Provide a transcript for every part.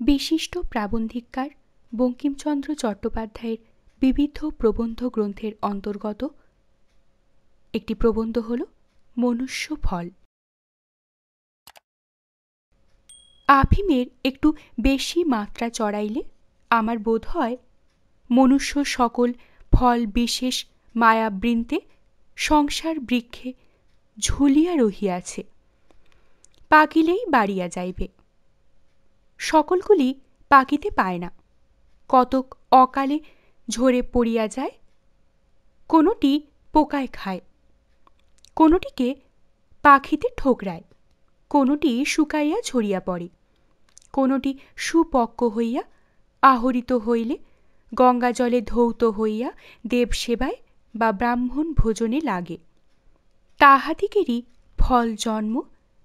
বিশিষ্ট প্রাবন্ধিককার বঙ্কিমচন্দ্র চট্টোপাধ্যায়ের বিবিধ প্রবন্ধ গ্রন্থের অন্তর্গত একটি প্রবন্ধ হল মনুষ্য ফল। আফিমের একটু বেশি মাত্রা চড়াইলে আমার বোধ হয় মনুষ্য সকল ফল বিশেষ মায়াবৃন্তে সংসার বৃক্ষে ঝুলিয়া রহিয়াছে, পাকিলেই বাড়িয়া যাইবে। সকলগুলি পাকিতে পায় না, কতক অকালে ঝরে পড়িয়া যায়, কোনোটি পোকায় খায়, কোনোটিকে পাখিতে ঠোকরায়, কোনোটি শুকাইয়া ঝরিয়া পড়ে, কোনোটি সুপক্ক হইয়া আহরিত হইলে গঙ্গা জলে ধৌত হইয়া দেবসেবায় বা ব্রাহ্মণ ভোজনে লাগে। তাহাদিগেরই ফল জন্ম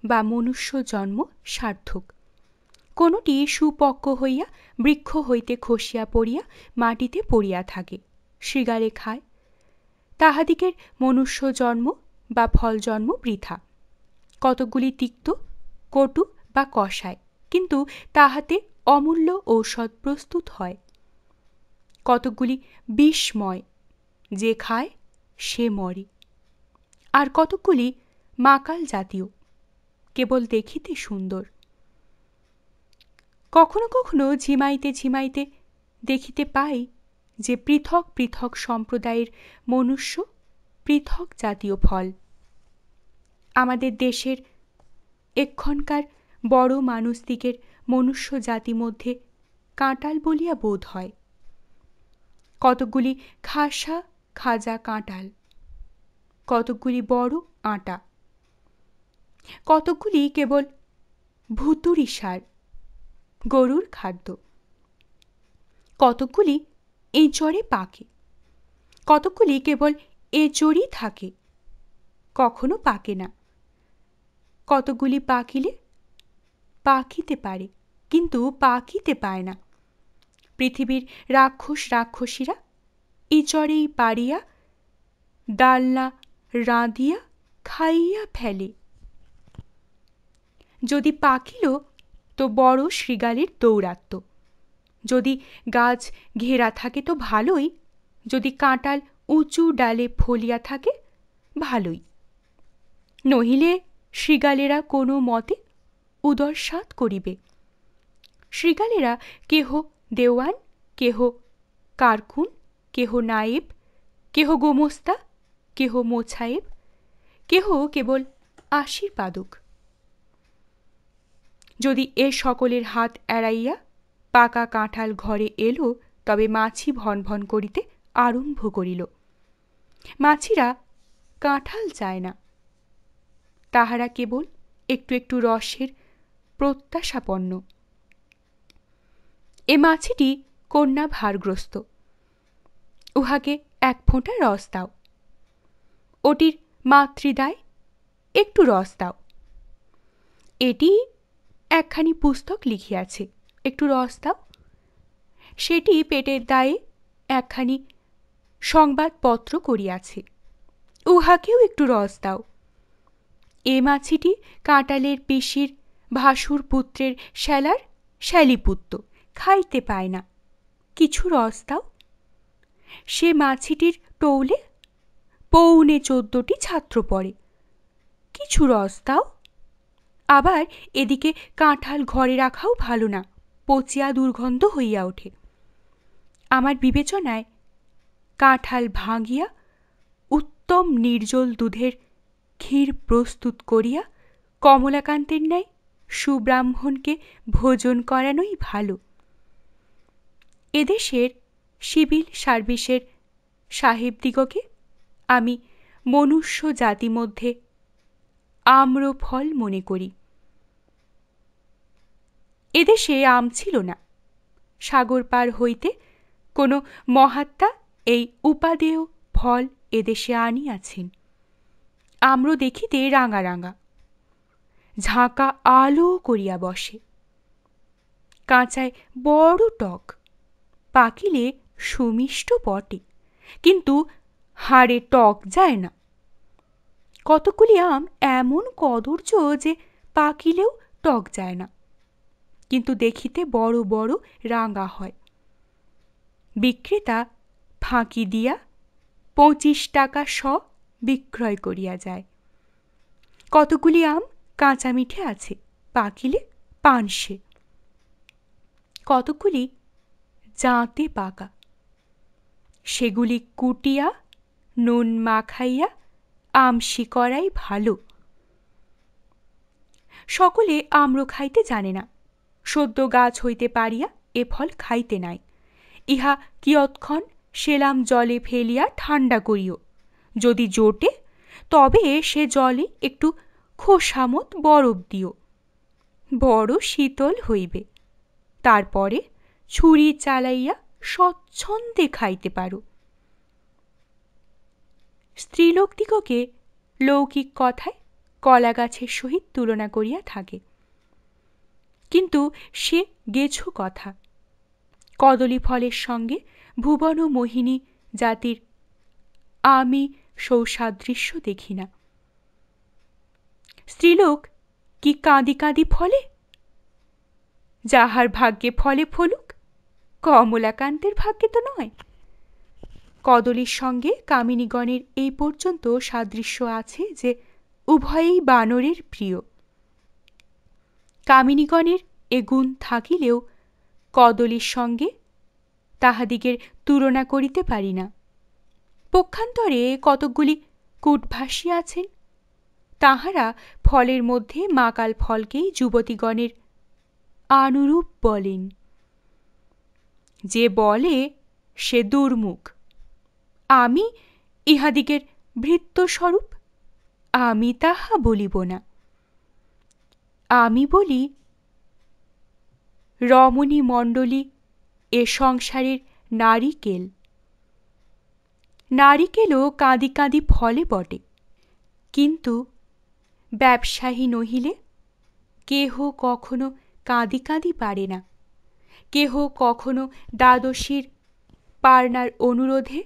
বা মনুষ্য জন্ম সার্থক। কোনোটি সুপক্ক হইয়া বৃক্ষ হইতে খসিয়া পড়িয়া মাটিতে পড়িয়া থাকে, শৃগালে খায়। তাহাদিগের মনুষ্য জন্ম বা ফল জন্ম বৃথা। কতকগুলি তিক্ত, কটু বা কষায়, কিন্তু তাহাতে অমূল্য ঔষধ প্রস্তুত হয়। কতকগুলি বিষময়, যে খায় সে মরে। আর কতকগুলি মাকাল জাতীয়, কেবল দেখিতে সুন্দর। কখনো কখনো ঝিমাইতে ঝিমাইতে দেখিতে পাই যে পৃথক পৃথক সম্প্রদায়ের মনুষ্য পৃথক জাতীয় ফল। আমাদের দেশের এক্ষণকার বড় মানুষদিগের মনুষ্য জাতি মধ্যে কাঁটাল বলিয়া বোধ হয়। কতকগুলি খাসা খাজা কাঁটাল, কতকগুলি বড় আটা, কতকগুলি কেবল ভুতুড়ি সার, গরুর খাদ্য। কতকগুলি এঁচড়ে পাকে, কতকগুলি কেবল এঁচড়ই থাকে, কখনো পাকে না। কতকগুলি পাকিলে পাকিতে পারে, কিন্তু পাকিতে পায় না। পৃথিবীর রাক্ষস রাক্ষসীরা এঁচড়েই পারিয়া ডালনা রাঁধিয়া খাইয়া ফেলে। যদি পাকিল তো বড় শৃগালের দৌরাত্ম্য, যদি গাছ ঘেরা থাকে তো ভালোই, যদি কাঁটাল উঁচু ডালে ফলিয়া থাকে ভালোই। নহিলে শৃগালেরা কোনো মতে উদরসাৎ করিবে। শৃগালেরা কেহ দেওয়ান, কেহ কারকুন, কেহ নায়েব, কেহ গোমস্তা, কেহ মোছায়েব, কেহ কেবল আশীর্বাদক। যদি এ সকলের হাত এড়াইয়া পাকা কাঁঠাল ঘরে এলো, তবে মাছি ভন ভন করিতে আরম্ভ করিল। মাছিরা কাঁঠাল চায় না, তাহারা কেবল একটু একটু রসের প্রত্যাশাপন্ন। এ মাছিটি কন্যা ভারগ্রস্ত, উহাকে এক ফোঁটা রস দাও। ওটির মাতৃদায় একটু রস দাও। এটি একখানি পুস্তক লিখিয়াছে, একটু রস দাও। সেটি পেটের দায়ে একখানি সংবাদপত্র করিয়াছে, উহাকেও একটু রস দাও। এ মাছিটি কাঁটালের পিসির ভাসুর পুত্রের শ্যালার শ্যালিপুত্র, খাইতে পায় না, কিছু রস দাও। সে মাছিটির টৌলে 14.25 ছাত্র পড়ে, কিছু রস দাও। আবার এদিকে কাঁঠাল ঘরে রাখাও ভালো না, পচিয়া দুর্গন্ধ হইয়া ওঠে। আমার বিবেচনায় কাঁঠাল ভাঙিয়া উত্তম নির্জল দুধের ক্ষীর প্রস্তুত করিয়া কমলাকান্তের ন্যায় সুব্রাহ্মণকে ভোজন করানোই ভালো। এদেশের সিভিল সার্ভিসের সাহেবদিগকে আমি মনুষ্য জাতি মধ্যে আম্রফল মনে করি। এদেশে আম ছিল না, সাগর পার হইতে কোনো মহাত্মা এই উপাদেয় ফল এদেশে আনিয়াছেন। আম্র দেখিতে রাঙা রাঙা, ঝাঁকা আলো করিয়া বসে, কাঁচায় বড় টক, পাকিলে সুমিষ্ট বটে, কিন্তু হাড়ে টক যায় না। কতকগুলি আম এমন কদর্য যে পাকিলেও টক যায় না। কিন্তু দেখিতে বড় বড় রাঙা হয়। বিক্রেতা ফাঁকি দিয়া 25 টাকা শ বিক্রয় করিয়া যায়। কতগুলি আম কাঁচা মিঠে আছে, পাকিলে পানসে। কতগুলি জাঁতে পাকা, সেগুলি কুটিয়া নুন মাখাইয়া আমসি করাই ভালো। সকলে আম্র খাইতে জানে না, সদ্য গাছ হইতে পারিয়া এ ফল খাইতে নাই। ইহা কিয়ৎক্ষণ সেলাম জলে ফেলিয়া ঠান্ডা করিও, যদি জোটে তবে সে জলে একটু খোসামত বরফ দিও, বড় শীতল হইবে। তারপরে ছুরি চালাইয়া স্বচ্ছন্দে খাইতে পারো। স্ত্রীলোকদিগকে লৌকিক কথায় কলা গাছের সহিত তুলনা করিয়া থাকে, কিন্তু সে গেছো কথা। কদলী ফলের সঙ্গে ভুবন মোহিনী জাতির আমি সৌসাদৃশ্য দেখি না। স্ত্রীলোক কি কাঁদি কাঁদি ফলে? যাহার ভাগ্যে ফলে ফলুক, কমলাকান্তের ভাগ্যে তো নয়। কদলীর সঙ্গে কামিনীগণের এই পর্যন্ত সাদৃশ্য আছে যে উভয়েই বানরের প্রিয়। কামিনীগণের এ গুণ থাকিলেও কদলীর সঙ্গে তাহাদিগের তুলনা করিতে পারি না। পক্ষান্তরে কতকগুলি কূটভাষী আছেন, তাহারা ফলের মধ্যে মাকাল ফলকেই যুবতীগণের আনুরূপ বলেন। যে বলে সে দুর্মুখ। আমি ইহাদিগের ভৃত্যস্বরূপ, আমি তাহা বলিব না। আমি বলি, রমণী মণ্ডলী এ সংসারের নারিকেল। নারিকেলও কাঁদি কাঁদি ফলে বটে, কিন্তু ব্যবসায়ী নহিলে কেহ কখনো কাঁদি কাঁদি পারে না। কেহ কখনো দ্বাদশীর পারনার অনুরোধে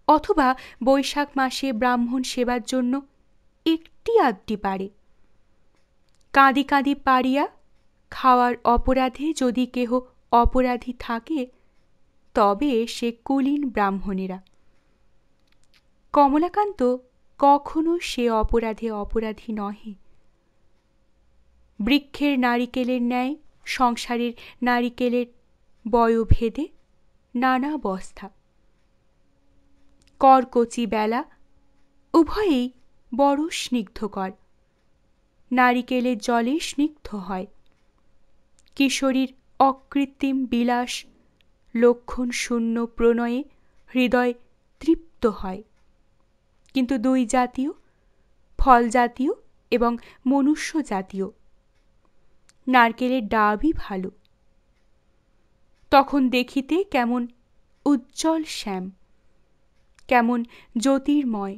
অথবা বৈশাখ মাসে ব্রাহ্মণ সেবার জন্য একটি আধটি পারে। কাঁদি কাঁদি পারিয়া খাওয়ার অপরাধে যদি কেহ অপরাধী থাকে, তবে সে কুলীন ব্রাহ্মণেরা। কমলাকান্ত কখনো সে অপরাধে অপরাধী নহে। বৃক্ষের নারিকেলের ন্যায় সংসারের নারিকেলের বয়োভেদে নানা অবস্থা। করকচি বেলা উভয়েই বড় স্নিগ্ধকর, নারিকেলের জলে স্নিগ্ধ হয়। কিশোরীর অকৃত্রিম বিলাস লক্ষণ শূন্য প্রণয়ে হৃদয় তৃপ্ত হয়। কিন্তু দুই জাতীয়, ফল জাতীয় এবং মনুষ্য জাতীয়, নারকেলের ডাবই ভালো। তখন দেখিতে কেমন উজ্জ্বল শ্যাম, কেমন জ্যোতির্ময়।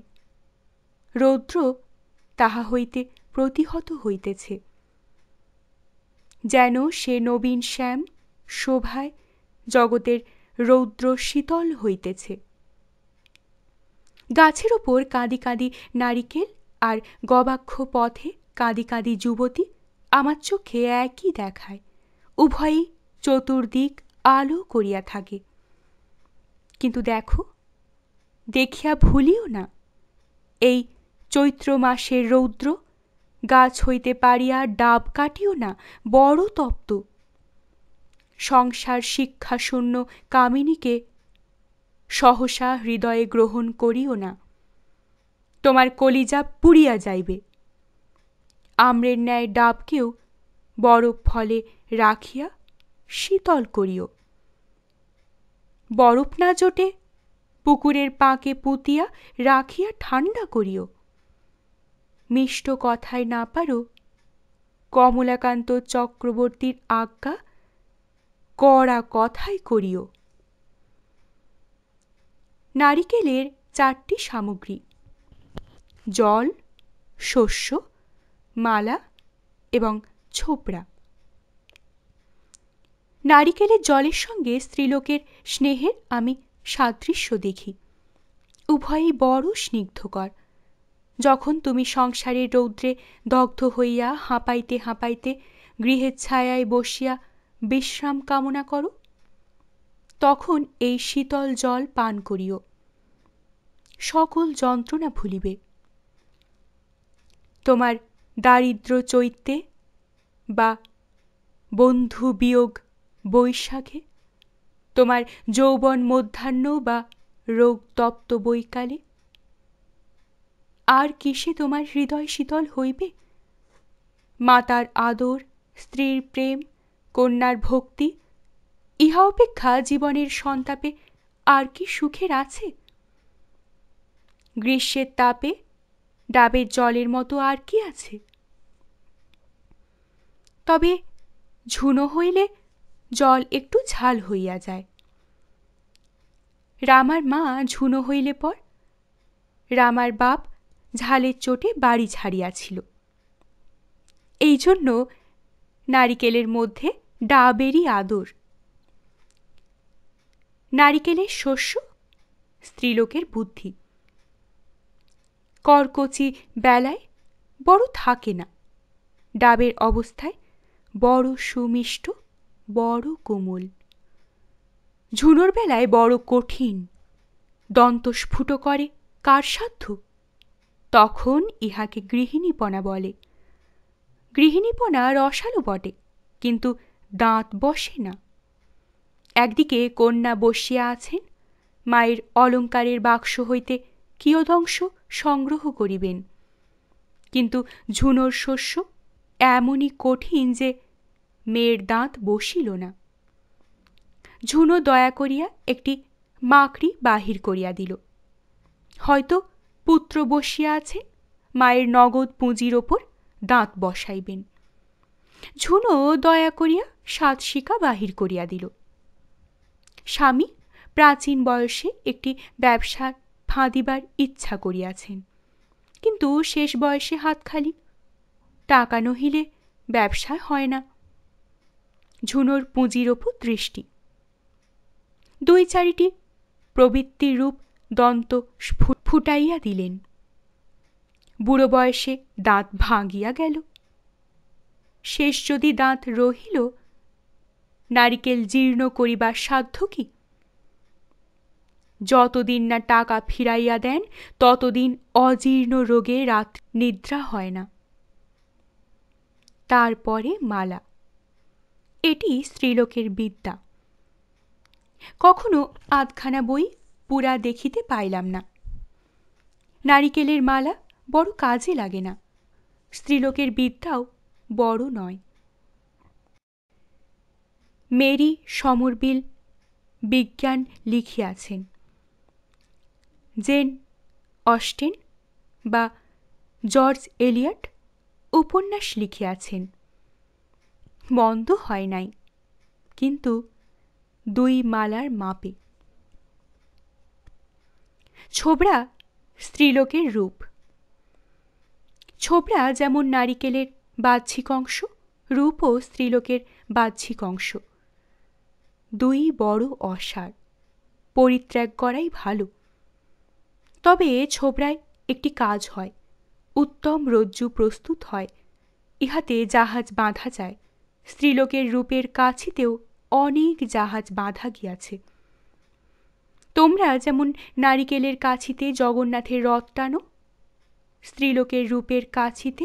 রৌদ্র তাহা হইতে প্রতিহত হইতেছে, যেন সে নবীন শ্যাম শোভায় জগতের রৌদ্র শীতল হইতেছে। গাছের ওপর কাঁদি কাঁদি নারিকেল আর গবাক্ষ পথে কাঁদি কাঁদি যুবতী আমার চোখে একই দেখায়। উভয়ই চতুর্দিক আলো করিয়া থাকে। কিন্তু দেখো, দেখিয়া ভুলিও না, এই চৈত্র মাসের রৌদ্র গাছ হইতে পারিয়া ডাব কাটিও না, বড় তপ্ত। সংসার শিক্ষাশূন্য কামিনীকে সহসা হৃদয়ে গ্রহণ করিও না, তোমার কলিজা পুড়িয়া যাইবে। আম্রের ন্যায় ডাবকেও বরফ ফলে রাখিয়া শীতল করিও। বরফ না জোটে পুকুরের পাঁকে পুঁতিয়া রাখিয়া ঠান্ডা করিও। মিষ্ট কথায় না পারো, কমলাকান্ত চক্রবর্তীর আজ্ঞা কড়া কথাই করিও। নারিকেলের 4টি সামগ্রী: জল, শস্য, মালা এবং ছোবড়া। নারিকেলের জলের সঙ্গে স্ত্রীলোকের স্নেহের আমি সাদৃশ্য দেখি। উভয়ই বড় স্নিগ্ধকর। যখন তুমি সংসারের রৌদ্রে দগ্ধ হইয়া হাঁপাইতে হাঁপাইতে গৃহের ছায়ায় বসিয়া বিশ্রাম কামনা করো, তখন এই শীতল জল পান করিও, সকল যন্ত্রণা ভুলিবে। তোমার দারিদ্র চৈত্যে বা বন্ধু বিয়োগ বৈশাখে, তোমার যৌবন মধ্যাহ্ন বা রোগ তপ্ত বৈকালে, আর কিসে তোমার হৃদয় শীতল হইবে? মাতার আদর, স্ত্রীর প্রেম, কন্যার ভক্তি, ইহা অপেক্ষা জীবনের সন্তাপে আর কি সুখের আছে? গ্রীষ্মের তাপে ডাবের জলের মতো আর কি আছে? তবে ঝুনো হইলে জল একটু ঝাল হইয়া যায়। রামার মা ঝুনো হইলে পর রামার বাপ ঝালের চোটে বাড়ি ছাড়িয়াছিল, এই জন্য নারিকেলের মধ্যে ডাবেরই আদর। নারিকেলের শস্য, স্ত্রীলোকের বুদ্ধি। করকচি বেলায় বড় থাকে না, ডাবের অবস্থায় বড় সুমিষ্ট, বড় কোমল। ঝুনোর বেলায় বড় কঠিন, দন্তস্ফুট করে কার সাধ্য? তখন ইহাকে গৃহিণীপনা বলে। গৃহিণীপনা রসালো বটে, কিন্তু দাঁত বসে না। একদিকে কন্যা বসিয়া আছেন, মায়ের অলঙ্কারের বাক্স হইতে কিয়দংশ সংগ্রহ করিবেন, কিন্তু ঝুনোর শস্য এমনই কঠিন যে মেয়ের দাঁত বসিল না। ঝুনো দয়া করিয়া একটি মাকড়ি বাহির করিয়া দিল। হয়তো পুত্র বসিয়া আছে, মায়ের নগদ পুঁজির ওপর দাঁত বসাইবেন। ঝুনো দয়া করিয়া 7 শিকা বাহির করিয়া দিল। স্বামী প্রাচীন বয়সে একটি ব্যবসা ফাঁদিবার ইচ্ছা করিয়াছেন, কিন্তু শেষ বয়সে হাত খালি, টাকা নহিলে ব্যবসা হয় না। ঝুনোর পুঁজির ওপর দৃষ্টি। 2-4টি প্রবৃত্তির রূপ দন্ত ফুটাইয়া দিলেন। বুড়ো বয়সে দাঁত ভাঙিয়া গেল। শেষ যদি দাঁত রহিল, নারিকেল জীর্ণ করিবার সাধ্য কি? যতদিন না টাকা ফিরাইয়া দেন, ততদিন অজীর্ণ রোগে রাত নিদ্রা হয় না। তারপরে মালা, এটি স্ত্রীলোকের বিদ্যা। কখনো আধখানা বই পুরা দেখিতে পাইলাম না। নারিকেলের মালা বড় কাজে লাগে না, স্ত্রীলোকের বিদ্যাও বড় নয়। মেরি সমরবিল বিজ্ঞান লিখিয়াছেন, জেন অস্টেন বা জর্জ এলিয়ট উপন্যাস লিখিয়াছেন, মন্দ হয় নাই, কিন্তু 2 মালার মাপে। ছোবড়া স্ত্রীলোকের রূপ। ছোবড়া যেমন নারিকেলের বাহ্যিক অংশ, রূপও স্ত্রীলোকের বাহ্যিক অংশ। 2 বড় অসার, পরিত্যাগ করাই ভালো। তবে ছোবড়ায় একটি কাজ হয়, উত্তম রজ্জু প্রস্তুত হয়, ইহাতে জাহাজ বাঁধা যায়। স্ত্রীলোকের রূপের কাছিতেও অনেক জাহাজ বাঁধা গিয়াছে। তোমরা যেমন নারিকেলের কাছিতে জগন্নাথের রথ টানো, স্ত্রীলোকের রূপের কাছিতে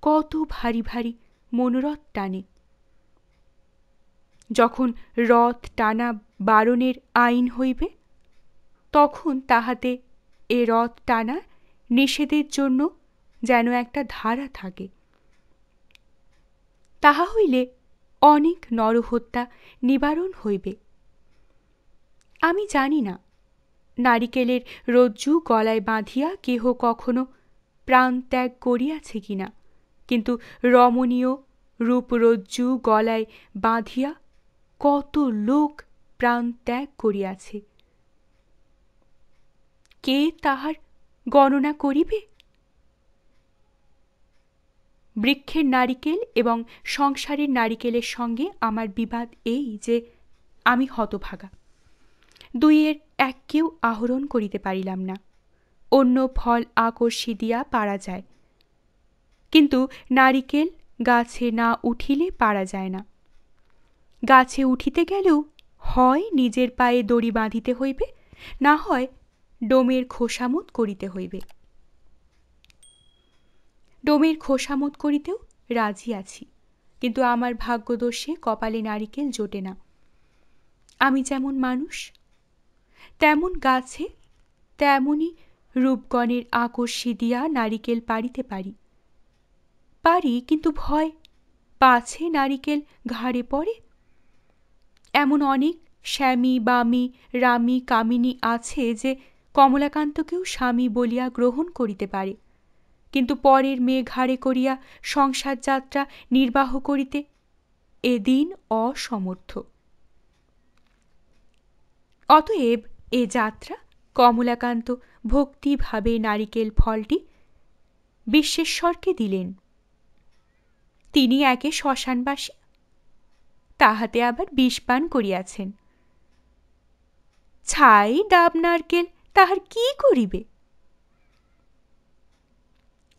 কত ভারী ভারী মনোরথ টানে। যখন রথ টানা বারণের আইন হইবে, তখন তাহাতে এ রথ টানা নিষেধের জন্য যেন একটা ধারা থাকে। তাহা হইলে অনেক নরহত্যা নিবারণ হইবে। আমি জানি না নারিকেলের রজ্জু গলায় বাঁধিয়া কেহ কখনো প্রাণ ত্যাগ করিয়াছে কিনা, কিন্তু রমণীয় রূপরজ্জু গলায় বাঁধিয়া কত লোক প্রাণ ত্যাগ করিয়াছে। কে তাহার গণনা করিবে? বৃক্ষের নারিকেল এবং সংসারের নারিকেলের সঙ্গে আমার বিবাদ এই যে আমি হতভাগা, 2-এর এককেও আহরণ করিতে পারিলাম না। অন্য ফল আকর্ষি দিয়া পারা যায়, কিন্তু নারিকেল গাছে না উঠিলে পারা যায় না। গাছে উঠিতে গেলেও হয় নিজের পায়ে দড়ি বাঁধিতে হইবে, না হয় ডোমের খোসামত করিতে হইবে। ডোমের খোসামত করিতেও রাজি আছি, কিন্তু আমার ভাগ্যদোষে কপালে নারিকেল জোটে না। আমি যেমন মানুষ, তেমন গাছে তেমনই রূপগণের আকর্ষি দিয়া নারিকেল পাড়িতে পারি, কিন্তু ভয় পাছে নারিকেল ঘাড়ে পড়ে। এমন অনেক শ্যামী, বামী, রামী, কামিনী আছে যে কমলাকান্তকেও স্বামী বলিয়া গ্রহণ করিতে পারে, কিন্তু পরের মেয়ে ঘাড়ে করিয়া সংসার যাত্রা নির্বাহ করিতে এদিন অসমর্থ। অতএব এ যাত্রা কমলাকান্ত ভক্তিভাবে নারিকেল ফলটি বিশ্বেশ্বরকে দিলেন। তিনি একে শ্মশানবাসী, তাহাতে আবার বিষ পান করিয়াছেন। ছাই ডাব নারকেল তাহার কি করিবে?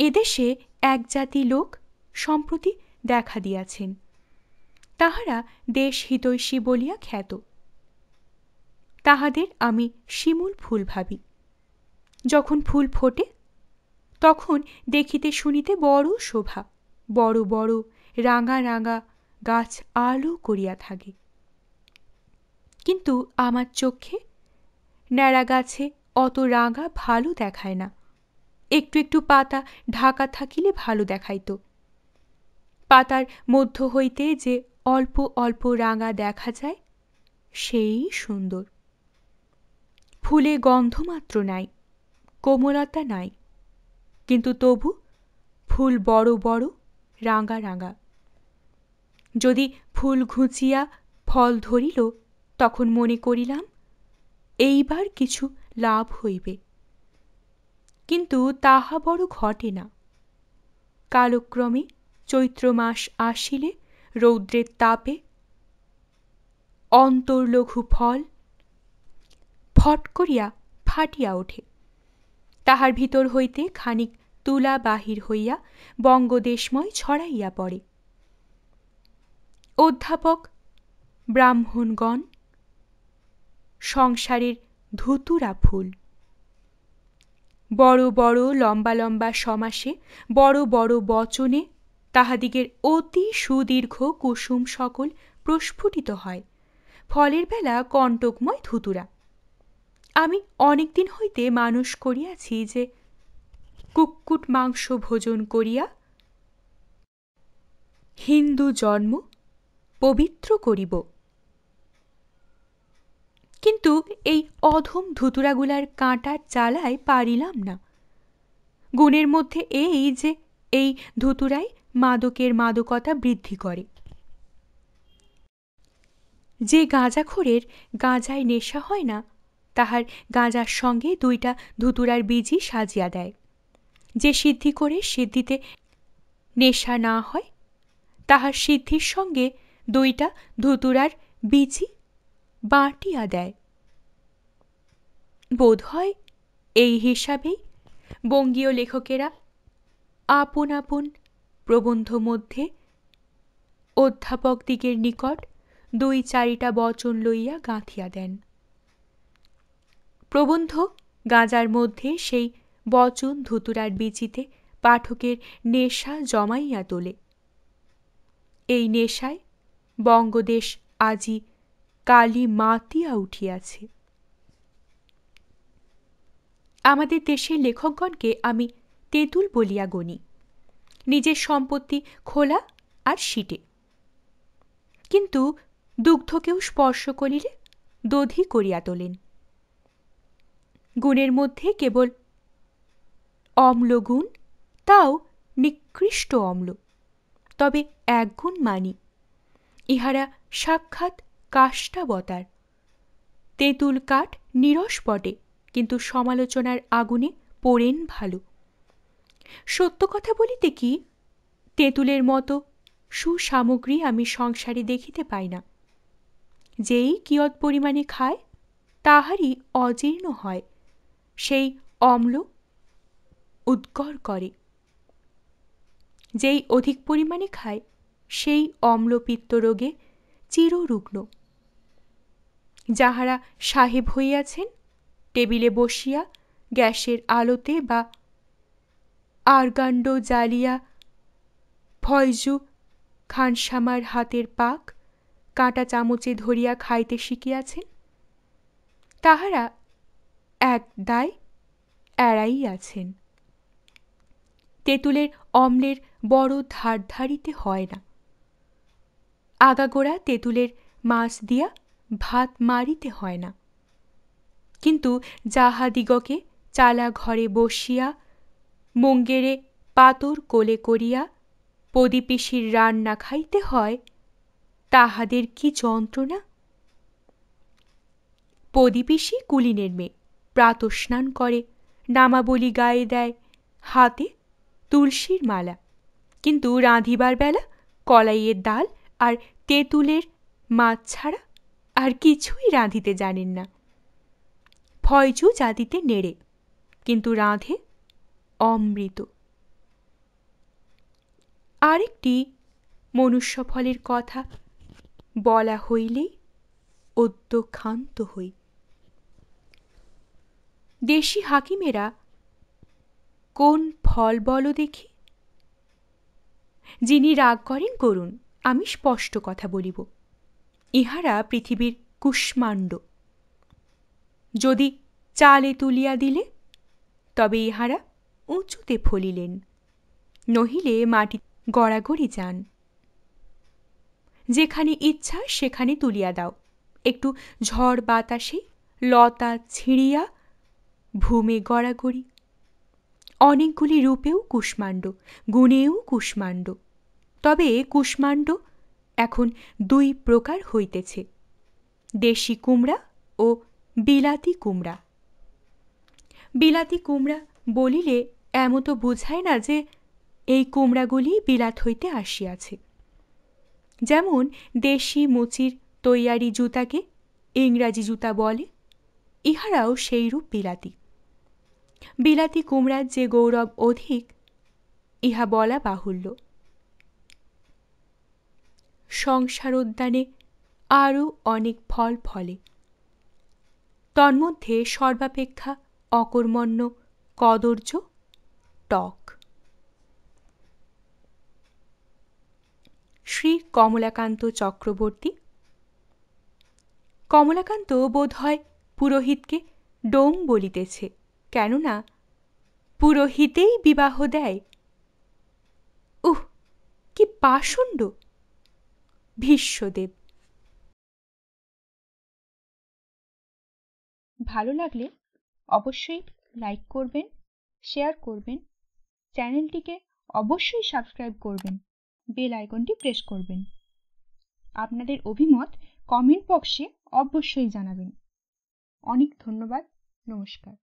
এদেশে এক জাতি লোক সম্প্রতি দেখা দিয়াছেন, তাহারা দেশ হিতৈষী বলিয়া খ্যাত। তাহাদের আমি শিমুল ফুল ভাবি। যখন ফুল ফোটে তখন দেখিতে শুনিতে বড় শোভা, বড় বড় রাঙা রাঙা গাছ আলো করিয়া থাকে। কিন্তু আমার চক্ষে ন্যাড়া গাছে অত রাঙা ভালো দেখায় না। একটু একটু পাতা ঢাকা থাকিলে ভালো দেখাইত। পাতার মধ্য হইতে যে অল্প অল্প রাঙা দেখা যায়, সেই সুন্দর। ফুলে গন্ধমাত্র নাই, কোমলতা নাই, কিন্তু তবু ফুল বড় বড় রাঙা রাঙা। যদি ফুল ঘুচিয়া ফল ধরিল, তখন মনে করিলাম এইবার কিছু লাভ হইবে, কিন্তু তাহা বড় ঘটে না। কালক্রমে চৈত্র মাস আসিলে রৌদ্রের তাপে অন্তর্লঘু ফল ফট করিয়া ফাটিয়া ওঠে। তাহার ভিতর হইতে খানিক তুলা বাহির হইয়া বঙ্গদেশময় ছড়াইয়া পড়ে। অধ্যাপক ব্রাহ্মণগণ সংসারের ধুতুরা ফুল। বড় বড় লম্বা লম্বা সমাসে বড় বড় বচনে তাহাদিগের অতি সুদীর্ঘ কুসুম সকল প্রস্ফুটিত হয়। ফলের বেলা কণ্টকময় ধুতুরা। আমি অনেকদিন হইতে মানুষ করিয়াছি যে কুক্কুট মাংস ভোজন করিয়া হিন্দু জন্ম পবিত্র করিব, কিন্তু এই অধম ধুতুরাগুলার কাঁটার জ্বালায় পারিলাম না। গুণের মধ্যে এই যে এই ধুতুরাই মাদকের মাদকতা বৃদ্ধি করে। যে গাঁজাখোরের গাঁজায় নেশা হয় না, তাহার গাঁজার সঙ্গে দুইটা ধুতুরার বীজই সাজিয়া দেয়। যে সিদ্ধি করে সিদ্ধিতে নেশা না হয়, তাহার সিদ্ধির সঙ্গে দুইটা ধুতুরার বীজই বাটিয়া দেয়। বোধ হয় এই হিসাবেই বঙ্গীয় লেখকেরা আপন আপন প্রবন্ধ মধ্যে অধ্যাপকদিগের নিকট 2-4টা বচন লইয়া গাঁথিয়া দেন। প্রবন্ধ গাঁজার মধ্যে সেই বচন ধুতুরার বীচিতে পাঠকের নেশা জমাইয়া তোলে। এই নেশায় বঙ্গদেশ আজি কালি মাতিয়া উঠিয়াছে। আমাদের দেশের লেখকগণকে আমি তেঁতুল বলিয়া গণি, নিজের সম্পত্তি খোলা আর শিটে। কিন্তু দুগ্ধকেও স্পর্শ করিলে দধি করিয়া তোলেন। গুণের মধ্যে কেবল অম্লগুণ, তাও নিকৃষ্ট অম্ল। তবে এক গুণ মানি, ইহারা সাক্ষাৎ কাষ্টাবতার। তেঁতুল কাঠ নিরস বটে, কিন্তু সমালোচনার আগুনে পোড়েন ভালো। সত্য কথা বলিতে কি, তেঁতুলের মতো সুসামগ্রী আমি সংসারে দেখিতে পাই না। যেই কিয়ৎ পরিমাণে খায়, তাহারই অজীর্ণ হয়, সেই অম্ল উদ্গর করে। যেই অধিক পরিমাণে খায়, সেই অম্লপিত্ত রোগে চিররুগ্ন। যাহারা সাহেব হইয়াছেন, টেবিলে বসিয়া গ্যাসের আলোতে বা আরগান্ডো জ্বালিয়া ফয়জু খানসামার হাতের পাক কাঁটা চামচে ধরিয়া খাইতে শিখিয়াছেন, তাহারা এক দায় এড়াইয়াছেন। তেঁতুলের অম্লের বড় ধার ধারিতে হয় না। আগাগোড়া তেঁতুলের মাছ দিয়া ভাত মারিতে হয় না। কিন্তু যাহাদিগকে চালা ঘরে বসিয়া মঙ্গেরে পাতর কোলে করিয়া পদিপিসির রান্না খাইতে হয়, তাহাদের কি যন্ত্রণা! পদিপিসি কুলীনের মেয়ে, প্রাতঃস্নান করে, নামাবলী গায়ে দেয়, হাতে তুলসীর মালা, কিন্তু রাঁধিবার বেলা কলাইয়ের ডাল আর তেঁতুলের মাছ ছাড়া আর কিছুই রাঁধিতে জানেন না। ফয়জু জাতিতে নেড়ে, কিন্তু রাঁধে অমৃত। আরেকটি মনুষ্যফলের কথা বলা হইলেই অদ্য ক্ষান্ত হই। দেশি হাকিমেরা কোন ফল বলো দেখি? যিনি রাগ করেন করুন, আমি স্পষ্ট কথা বলিব। ইহারা পৃথিবীর কুষ্মাণ্ড। যদি চালে তুলিয়া দিলে তবে ইহারা উঁচুতে ফলিলেন, নহিলে মাটি গড়াগড়ি যান। যেখানে ইচ্ছা সেখানে তুলিয়া দাও, একটু ঝড় বাতাসে লতা ছিঁড়িয়া ভূমে গড়াগড়ি। অনেকগুলি রূপেও কুষ্মাণ্ড, গুণেও কুষ্মাণ্ড। তবে কুষ্মাণ্ড এখন দুই প্রকার হইতেছে, দেশি কুমড়া ও বিলাতি কুমড়া। বিলাতি কুমড়া বলিলে এমতো বোঝায় না যে এই কুমড়াগুলি বিলাত হইতে আসিয়াছে। যেমন দেশি মুচির তৈয়ারি জুতাকে ইংরাজি জুতা বলে, ইহারাও সেইরূপ বিলাতি। বিলাতি কুমড়ার যে গৌরব অধিক, ইহা বলা বাহুল্য। সংসারোদ্যানে আরও অনেক ফল ফলে, তন্মধ্যে সর্বাপেক্ষা অকর্মণ্য কদর্য টক। শ্রী কমলাকান্ত চক্রবর্তী। কমলাকান্ত বোধ হয় পুরোহিতকে ডোম বলিতেছে, কেননা পুরোহিতেই বিবাহ দেয়। উহ, কি পাষণ্ড! ভীষ্মদেব। ভালো লাগলে অবশ্যই লাইক করবেন, শেয়ার করবেন, চ্যানেলটিকে অবশ্যই সাবস্ক্রাইব করবেন, বেল আইকনটি প্রেস করবেন। আপনাদের অভিমত কমেন্ট বক্সে অবশ্যই জানাবেন। অনেক ধন্যবাদ। নমস্কার।